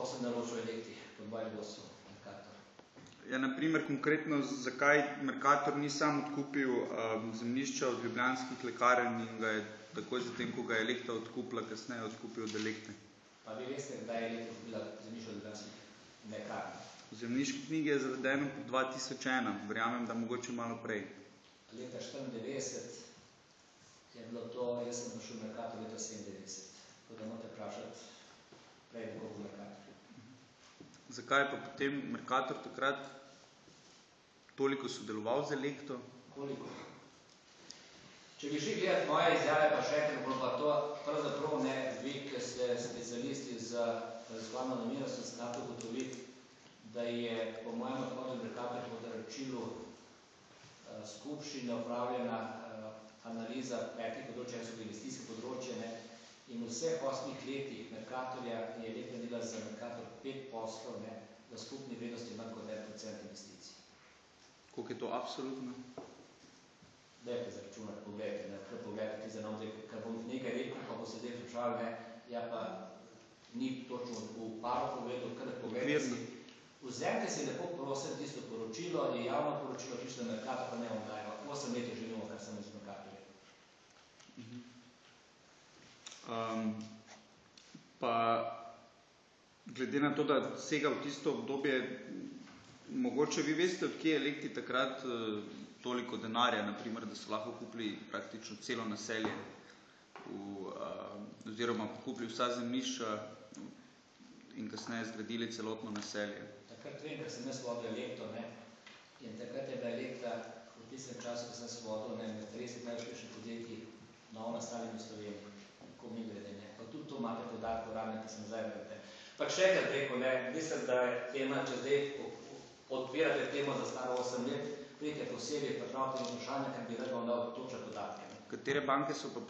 kako se naročil Elektri pod mojim vodstvom Mercator? Ja, naprimer, konkretno, zakaj Mercator ni sam odkupil zemljišča od ljubljanskih lekarn in ga je takoj zatem, ko ga je Elektra odkupila, kasneje odkupil od Elektre. Pa vi veste, kdaj je Elektra odkupila zemljišče od ljubljanskih lekarn? V zemljiški knjigi je zavedeno po 2001, verjamem, da mogoče malo prej. Leta 1994 je bilo to, jaz sem prišel v Mercator leta 1997. Tako da morate vprašati prej, kako v Mercator. Zakaj pa potem Mercator takrat toliko sodeloval z Elektro? Koliko? Če bi šli gledati moje izjave, pa še enkrat, bo pa to pravzaprav ne vi, ker ste specialisti za raziskovalno novinarstvo, ste znate ugotoviti, da je po mojem odhodu Mercator po naročilu skupščine opravljena analiza petih področja, so investicijske področje, in v vseh 8 letih Mercatorja je Elektra naredila za Mercator 5 poslov v skupni vrednosti manj kot 1% investicij. Koliko je to absolutno? Dajte zaračunati, pogledajte ti za nam, ker bom nekaj rekel, pa bo se zdaj vprašali, ja pa ni točno v paro povedal, kar pogledajte si. Vzemite si lepo prosim tisto poročilo, je javno poročilo, pište Mercator, pa ne vam dajo. 8 let živimo, kar sem iz Mercatorja. Pa glede na to, da sega v tisto obdobje, mogoče vi veste, od kje je Elektri takrat toliko denarja, naprimer, da so lahko kupili praktično celo naselje oziroma kupili vsa zemljišča in kasneje zgradili celotno naselje. Takrat vem, ker sem jaz vodil Elektro, in takrat je bila Elektra v tistem času, ko sem jaz vodil, med 30 najuspešnejših podjetij novo nastalimi v Sloveniji. Tako mi glede, pa tudi to imate podatke v ravni, ki sem zdaj verjete. Pa še enkrat rekel, mislim, da je tema, če zdaj odpirate temo za staro 8 let, pridite posebej pripraviti vprašanje, ker bi rad vam dal točne podatke. Katere banke so pa